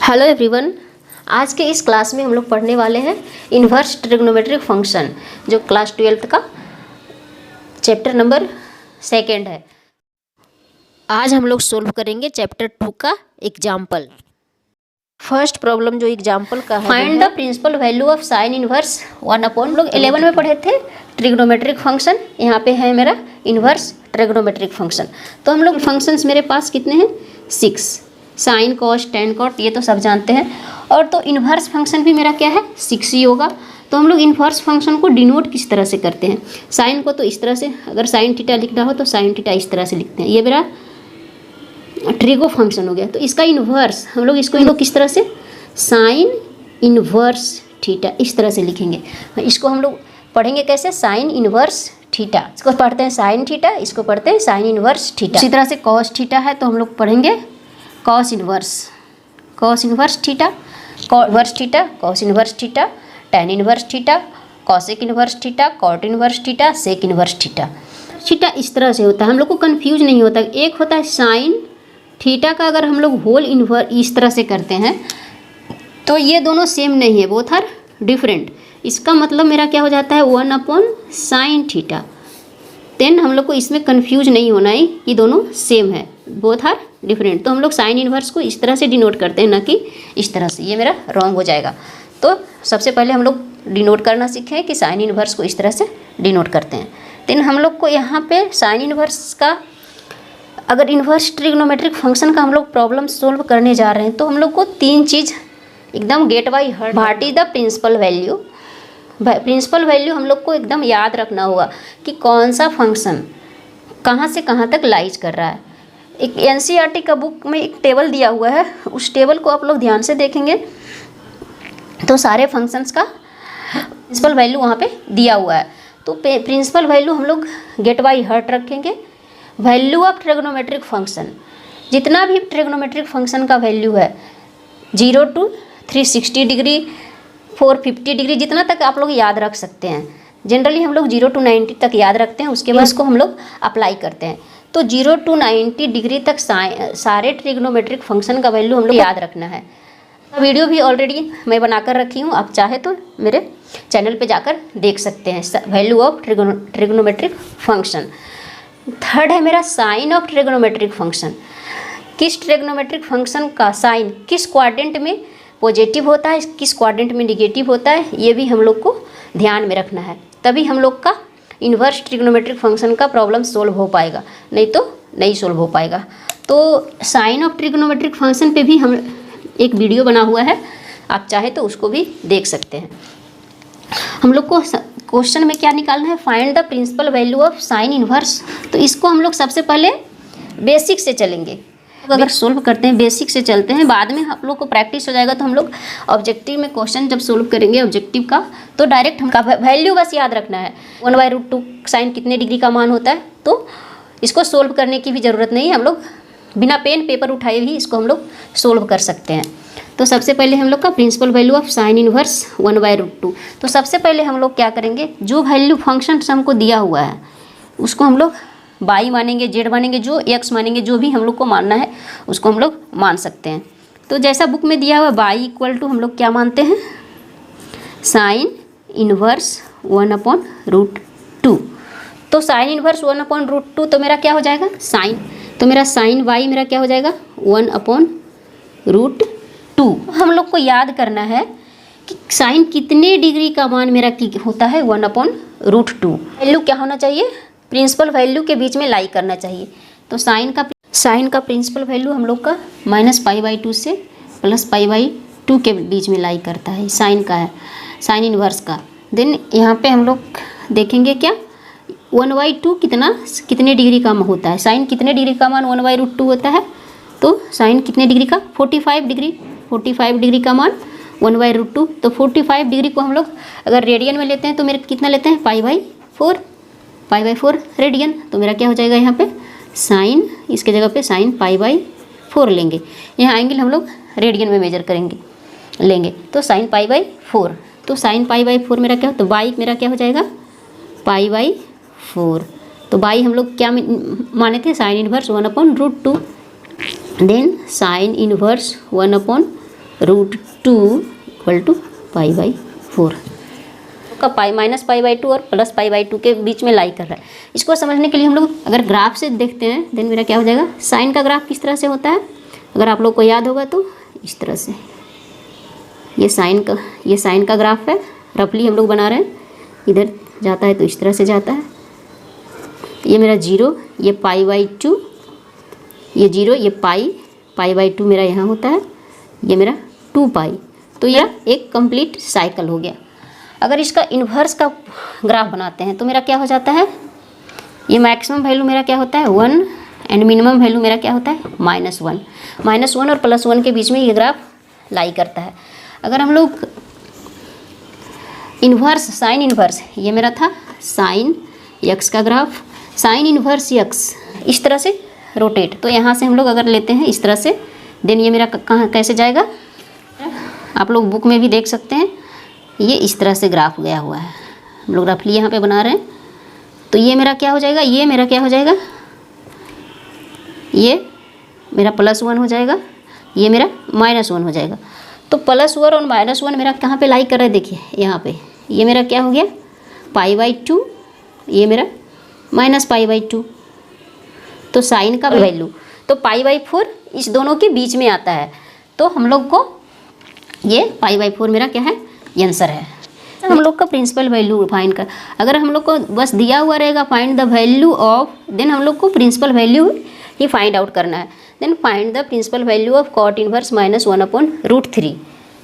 Hello everyone, आज के इस क्लास में हम लोग पढ़ने वाले हैं इन्वर्स ट्रिग्नोमेट्रिक फंक्शन, जो क्लास 12th का चैप्टर नंबर 2 है। आज हम लोग सोल्व करेंगे चैप्टर 2 का एग्जाम्पल। फर्स्ट प्रॉब्लम जो एग्जाम्पल का है, find the principal value of sine inverse 1/। हम लोग 11 में पढ़े थे ट्रिग्नोमेट्रिक फंक्शन। यहाँ पे है मेरा इन्वर्स ट्रिग्नोमेट्रिक फंक्शन। तो हम लोग फंक्शंस मेरे पास कितने हैं? 6। साइन कॉस टेन कॉट ये तो सब जानते हैं। और तो इन्वर्स फंक्शन भी मेरा क्या है? 6 ही होगा। तो हम लोग इन्वर्स फंक्शन को डिनोट किस तरह से करते हैं? साइन को तो इस तरह से, अगर साइन थीटा लिखना हो तो साइन थीटा इस तरह से लिखते हैं। ये मेरा ट्रिगो फंक्शन हो गया। तो इसका इन्वर्स हम लोग इसको किस तरह से? साइन इन्वर्स थीटा इस तरह से लिखेंगे। इसको हम लोग पढ़ेंगे कैसे? Sign inverse theta. इसको पढ़ते हैं साइन थीटा, इसको पढ़ते हैं साइन इन्वर्स थीटा। इसी तरह से कॉस थीटा है तो हम लोग पढ़ेंगे cos inverse theta, cos theta, cos inverse theta, tan inverse theta, cosec inverse theta, cot inverse theta, sec inverse theta. Theta इस तरह से होता है, हम लोग को कंफ्यूज नहीं होता। एक होता है साइन थीटा का, अगर हम लोग होल इन्वर्स इस तरह से करते हैं तो ये दोनों सेम नहीं है, बोथ आर डिफरेंट। इसका मतलब मेरा क्या हो जाता है? 1/साइन थीटा। देन हम लोग को इसमें कंफ्यूज नहीं होना है, ये दोनों सेम है, बोथ आर डिफरेंट। तो हम लोग साइन इन्वर्स को इस तरह से डिनोट करते हैं, ना कि इस तरह से। ये मेरा रॉन्ग हो जाएगा। तो सबसे पहले हम लोग डिनोट करना सीखे कि साइन इन्वर्स को इस तरह से डिनोट करते हैं। देन हम लोग को यहाँ पे साइन इन्वर्स का, अगर इन्वर्स ट्रिग्नोमेट्रिक फंक्शन का हम लोग प्रॉब्लम सोल्व करने जा रहे हैं तो हम लोग को 3 चीज़ एकदम get by heart. What is the principal value? Principal value हम लोग को एकदम याद रखना होगा कि कौन सा फंक्शन कहाँ से कहाँ तक लाइज कर रहा है। एक एनसीईआरटी का बुक में एक टेबल दिया हुआ है, उस टेबल को आप लोग ध्यान से देखेंगे तो सारे फंक्शंस का प्रिंसिपल वैल्यू वहाँ पे दिया हुआ है। तो प्रिंसिपल वैल्यू हम लोग गेट बाई हार्ट रखेंगे। वैल्यू ऑफ ट्रिग्नोमेट्रिक फंक्शन, जितना भी ट्रिग्नोमेट्रिक फंक्शन का वैल्यू है 0 to 360 डिग्री, 450 डिग्री, जितना तक आप लोग याद रख सकते हैं। जनरली हम लोग 0 to 90 तक याद रखते हैं, उसके बाद उसको हम लोग अप्लाई करते हैं। तो 0 to 90 डिग्री तक सारे ट्रिग्नोमेट्रिक फंक्शन का वैल्यू हम लोग याद रखना है। वीडियो भी ऑलरेडी मैं बनाकर रखी हूँ, आप चाहे तो मेरे चैनल पे जाकर देख सकते हैं value of trigonometric function. Third है मेरा साइन ऑफ ट्रिग्नोमेट्रिक फंक्शन। किस ट्रिग्नोमेट्रिक फंक्शन का साइन किस क्वाड्रेंट में पॉजिटिव होता है, किस क्वाड्रेंट में निगेटिव होता है, ये भी हम लोग को ध्यान में रखना है। तभी हम लोग का इन्वर्स ट्रिग्नोमेट्रिक फंक्शन का प्रॉब्लम सोल्व हो पाएगा, नहीं तो नहीं सोल्व हो पाएगा। तो साइन ऑफ ट्रिग्नोमेट्रिक फंक्शन पे भी हम एक वीडियो बना हुआ है, आप चाहे तो उसको भी देख सकते हैं। हम लोग को क्वेश्चन में क्या निकालना है? Find the principal value of sine inverse. तो इसको हम लोग सबसे पहले बेसिक से चलेंगे। अगर सोल्व करते हैं बेसिक से चलते हैं, बाद में आप लोग को प्रैक्टिस हो जाएगा तो हम लोग ऑब्जेक्टिव में क्वेश्चन जब सोल्व करेंगे ऑब्जेक्टिव का, तो डायरेक्ट हमका वैल्यू बस याद रखना है। 1/√2 साइन कितने डिग्री का मान होता है, तो इसको सोल्व करने की भी ज़रूरत नहीं है। हम लोग बिना पेन पेपर उठाए भी इसको हम लोग सोल्व कर सकते हैं। तो सबसे पहले हम लोग का principal value of sine inverse 1/√2। तो सबसे पहले हम लोग क्या करेंगे? जो वैल्यू फंक्शन हमको दिया हुआ है उसको हम लोग y मानेंगे, z मानेंगे, जो x मानेंगे, जो भी हम लोग को मानना है उसको हम लोग मान सकते हैं। तो जैसा बुक में दिया हुआ y = हम लोग क्या मानते हैं? Sign inverse 1/√2। तो साइन इन्वर्स 1/√2 तो मेरा क्या हो जाएगा? साइन, तो मेरा साइन y मेरा क्या हो जाएगा? 1/√2। हम लोग को याद करना है कि साइन कितने डिग्री का मान मेरा होता है? 1/√2। वैल्यू क्या होना चाहिए? प्रिंसिपल वैल्यू के बीच में लाई करना चाहिए। तो साइन का प्रिंसिपल वैल्यू हम लोग का -π/2 से +π/2 के बीच में लाई करता है। साइन का है, साइन इन्वर्स का। देन यहाँ पे हम लोग देखेंगे क्या 1/2 कितने डिग्री का होता है? साइन कितने डिग्री का मान 1/√2 होता है? तो साइन कितने डिग्री का? 45 डिग्री का मान 1/√2। तो 45 डिग्री को हम लोग अगर रेडियन में लेते हैं तो मेरे कितना लेते हैं? π/4 रेडियन। तो मेरा क्या हो जाएगा यहाँ पे? साइन, इसके जगह पे साइन π/4 लेंगे। यहाँ एंगल हम लोग रेडियन में मेजर लेंगे। तो साइन π/4। तो साइन π/4 मेरा क्या? तो y मेरा क्या हो जाएगा? π/4। तो y हम लोग क्या माने थे? Sine inverse 1/√2। Then sine inverse 1/√2 √2 equal to π/4 का पाई माइनस π/2 और प्लस π/2 के बीच में लाई कर रहा है। इसको समझने के लिए हम लोग अगर ग्राफ से देखते हैं देन मेरा क्या हो जाएगा, साइन का ग्राफ किस तरह से होता है अगर आप लोग को याद होगा तो इस तरह से, ये साइन का ग्राफ है, रफली हम लोग बना रहे हैं, इधर जाता है तो इस तरह से जाता है, ये मेरा 0, ये π/2, ये 0, ये π/2 मेरा यहाँ होता है, ये मेरा 2π, तो यह एक कंप्लीट साइकिल हो गया। अगर इसका इन्वर्स का ग्राफ बनाते हैं तो मेरा क्या हो जाता है, ये मैक्सिमम वैल्यू मेरा क्या होता है 1 एंड मिनिमम वैल्यू मेरा क्या होता है -1। -1 और +1 के बीच में ये ग्राफ लाई करता है। अगर हम लोग इन्वर्स, साइन इन्वर्स, ये मेरा था साइन x का ग्राफ, साइन इन्वर्स x इस तरह से रोटेट, तो यहाँ से हम लोग अगर लेते हैं इस तरह से देन ये मेरा कहाँ कैसे जाएगा, आप लोग बुक में भी देख सकते हैं, ये इस तरह से ग्राफ गया हुआ है, हम लोग रफली यहाँ पे बना रहे हैं। तो ये मेरा क्या हो जाएगा, ये मेरा क्या हो जाएगा, ये मेरा +1 हो जाएगा, ये मेरा -1 हो जाएगा। तो +1 और -1 मेरा कहाँ पे लाई कर रहा है, देखिए यहाँ पे, ये मेरा क्या हो गया π/2, ये मेरा -π/2, तो साइन का वैल्यू तो π/4 इस दोनों के बीच में आता है, तो हम लोग को ये π/4 मेरा क्या है, ये आंसर है। हम लोग का प्रिंसिपल वैल्यू फाइंड कर, अगर हम लोग को बस दिया हुआ रहेगा find the value of, then हम लोग को प्रिंसिपल वैल्यू ही फाइंड आउट करना है। Then find the principal value of cot inverse -1/√3।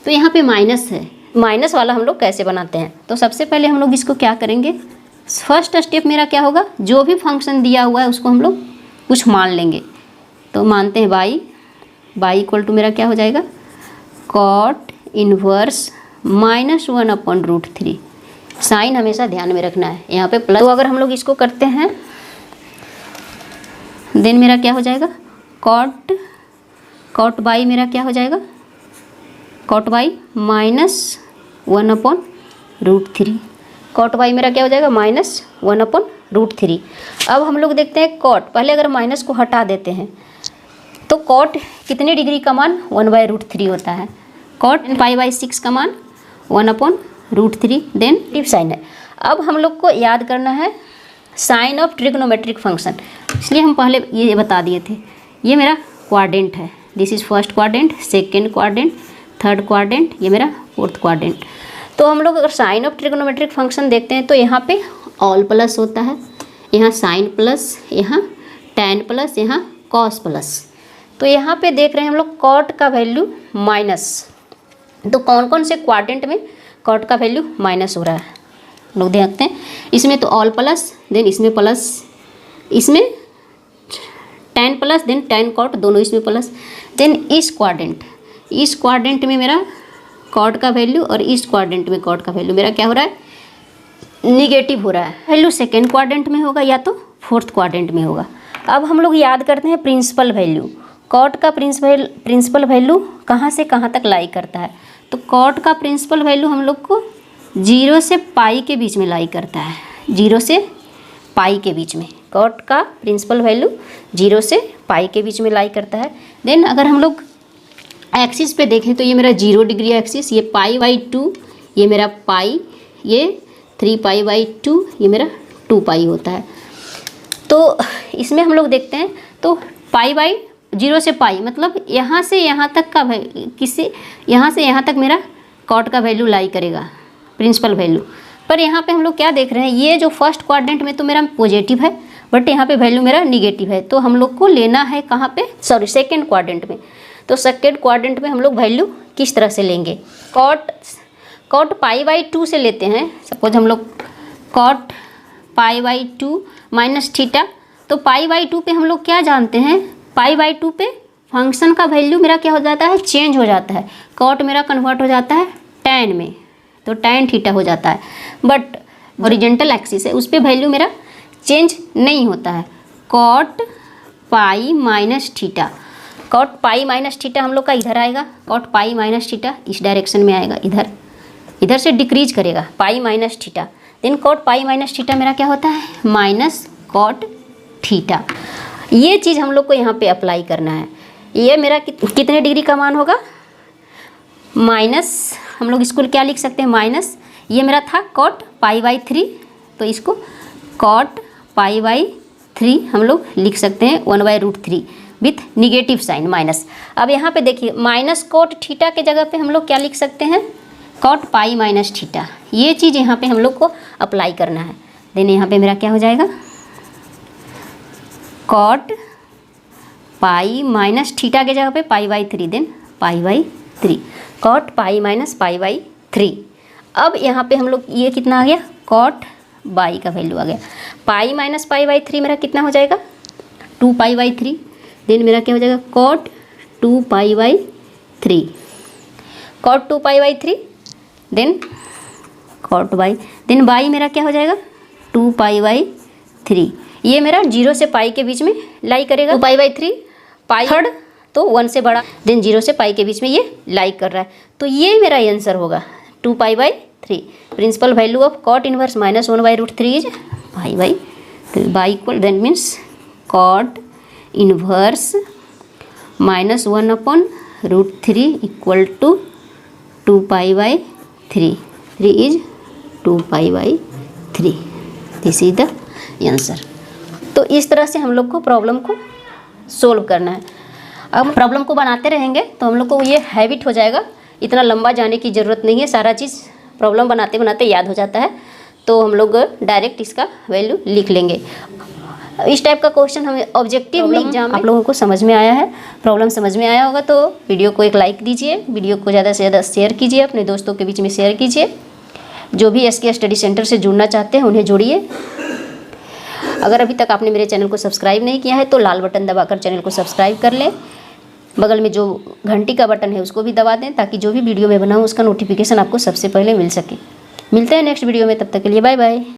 तो यहाँ पे माइनस है, माइनस वाला हम लोग कैसे बनाते हैं, तो सबसे पहले हम लोग इसको क्या करेंगे, फर्स्ट स्टेप मेरा क्या होगा, जो भी फंक्शन दिया हुआ है उसको हम लोग कुछ मान लेंगे। तो मानते हैं बाई इक्वल टू मेरा क्या हो जाएगा cot इनवर्स -1/√3। साइन हमेशा ध्यान में रखना है, यहाँ पे प्लस, तो अगर हम लोग इसको करते हैं देन मेरा क्या हो जाएगा cot बाई मेरा क्या हो जाएगा cot बाई -1/√3, cot बाई मेरा क्या हो जाएगा -1/√3। अब हम लोग देखते हैं cot, पहले अगर माइनस को हटा देते हैं तो cot कितने डिग्री का मान 1/√3 होता है, cot π/6 का मान 1/√3, देन टिप साइन है। अब हम लोग को याद करना है साइन ऑफ ट्रिग्नोमेट्रिक फंक्शन, इसलिए हम पहले ये बता दिए थे, ये मेरा क्वाड्रेंट है, this is first quadrant, second quadrant, third quadrant, ये मेरा फोर्थ क्वाड्रेंट। तो हम लोग अगर साइन ऑफ ट्रिग्नोमेट्रिक फंक्शन देखते हैं तो यहाँ पे ऑल प्लस होता है, यहाँ साइन प्लस, यहाँ टैन प्लस, यहाँ कॉस प्लस। तो यहाँ पे देख रहे हैं हम लोग कॉट का वैल्यू माइनस, तो कौन कौन से क्वाड्रेंट में कॉट का वैल्यू माइनस हो रहा है लोग देखते हैं, इसमें तो ऑल प्लस, देन इसमें प्लस, इसमें tan plus, then tan cot, दोनों इसमें प्लस, देन इस क्वाड्रेंट में मेरा कॉट का वैल्यू और इस क्वाड्रेंट में कॉट का वैल्यू मेरा क्या हो रहा है, निगेटिव हो रहा है। वैल्यू सेकेंड क्वाड्रेंट में होगा या तो फोर्थ क्वाड्रेंट में होगा। अब हम लोग याद करते हैं प्रिंसिपल वैल्यू, कॉट का प्रिंसिपल वैल्यू कहाँ से कहाँ तक लाई करता है, तो कॉट का प्रिंसिपल वैल्यू हम लोग को 0 से पाई के बीच में लाई करता है, 0 से पाई के बीच में कॉट का प्रिंसिपल वैल्यू 0 से पाई के बीच में लाई करता है। देन अगर हम लोग एक्सिस पे देखें तो ये मेरा 0 डिग्री एक्सिस, ये π/2, ये मेरा पाई, ये 3π/2, ये मेरा 2π होता है। तो इसमें हम लोग देखते हैं तो π/0 से पाई मतलब यहाँ से यहाँ तक का यहाँ से यहाँ तक मेरा कॉट का वैल्यू लाई करेगा प्रिंसिपल वैल्यू। पर यहाँ पे हम लोग क्या देख रहे हैं, ये जो फर्स्ट क्वाड्रेंट में तो मेरा पॉजिटिव है बट यहाँ पे वैल्यू मेरा निगेटिव है, तो हम लोग को लेना है कहाँ पे, सेकेंड क्वाड्रेंट में। तो सेकेंड क्वाड्रेंट में हम लोग वैल्यू किस तरह से लेंगे, कॉट π/2 से लेते हैं। सपोज हम लोग कॉट π/2 माइनस थीटा, तो π/2 पे हम लोग क्या जानते हैं, π/2 पे फंक्शन का वैल्यू मेरा क्या हो जाता है, चेंज हो जाता है, कॉट मेरा कन्वर्ट हो जाता है टैन में, तो टैन थीटा हो जाता है। बट हॉरिजॉन्टल एक्सिस है उस पर वैल्यू मेरा चेंज नहीं होता है। Cot pi minus theta, cot pi minus theta हम लोग का इधर आएगा, कॉट पाई माइनस थीटा इस डायरेक्शन में आएगा, इधर से डिक्रीज करेगा pi minus theta. Then cot pi minus theta मेरा क्या होता है, माइनस कॉट थीटा। ये चीज़ हम लोग को यहाँ पे अप्लाई करना है। ये मेरा कितने डिग्री का मान होगा, माइनस हम लोग इसको क्या लिख सकते हैं, माइनस ये मेरा था कॉट पाई बाई 3, तो इसको कॉट पाई बाई 3 हम लोग लिख सकते हैं 1/√3 विथ निगेटिव साइन माइनस। अब यहाँ पे देखिए माइनस कॉट थीटा के जगह पे हम लोग क्या लिख सकते हैं, कॉट पाई माइनस थीटा। ये चीज़ यहाँ पे हम लोग को अप्लाई करना है। देन यहाँ पे मेरा क्या हो जाएगा, कॉट पाई माइनस थीटा के जगह पे pi by 3, then pi by 3, cot pi minus pi by 3। अब यहाँ पे हम लोग ये कितना आ गया, कॉट बाई का वैल्यू आ गया, पाई माइनस पाई बाई 3 मेरा कितना हो जाएगा, 2 पाई बाई 3। देन मेरा क्या हो जाएगा, cot 2 pi by 3, cot 2 pi by 3, then cot by, then by मेरा क्या हो जाएगा 2 पाई बाई 3। ये मेरा 0 से पाई के बीच में लाई करेगा, 2 पाई बाई 3, पाई थर्ड तो 1 से बड़ा, देन 0 से पाई के बीच में ये लाई कर रहा है, तो ये मेरा आंसर होगा 2 pi by 3। Principal value of cot inverse minus 1/√3 is pi by 3 by equal, then means cot inverse minus 1/√3 equal to 2 pi by 3, 3 is 2 pi by 3, this is the answer. तो इस तरह से हम लोग को प्रॉब्लम को solve करना है। अब प्रॉब्लम को बनाते रहेंगे तो हम लोग को ये हैबिट हो जाएगा, इतना लंबा जाने की ज़रूरत नहीं है, सारा चीज़ प्रॉब्लम बनाते बनाते याद हो जाता है, तो हम लोग डायरेक्ट इसका वैल्यू लिख लेंगे। इस टाइप का क्वेश्चन हमें ऑब्जेक्टिव में एग्जाम आप लोगों को समझ में आया है, प्रॉब्लम समझ में आया होगा तो वीडियो को एक लाइक दीजिए, वीडियो को ज़्यादा से ज़्यादा शेयर कीजिए, अपने दोस्तों के बीच में शेयर कीजिए। जो भी SK स्टडी सेंटर से जुड़ना चाहते हैं उन्हें जोड़िए। अगर अभी तक आपने मेरे चैनल को सब्सक्राइब नहीं किया है तो लाल बटन दबाकर चैनल को सब्सक्राइब कर लें, बगल में जो घंटी का बटन है उसको भी दबा दें ताकि जो भी वीडियो मैं बनाऊँ उसका नोटिफिकेशन आपको सबसे पहले मिल सके। मिलते हैं नेक्स्ट वीडियो में, तब तक के लिए बाय बाय।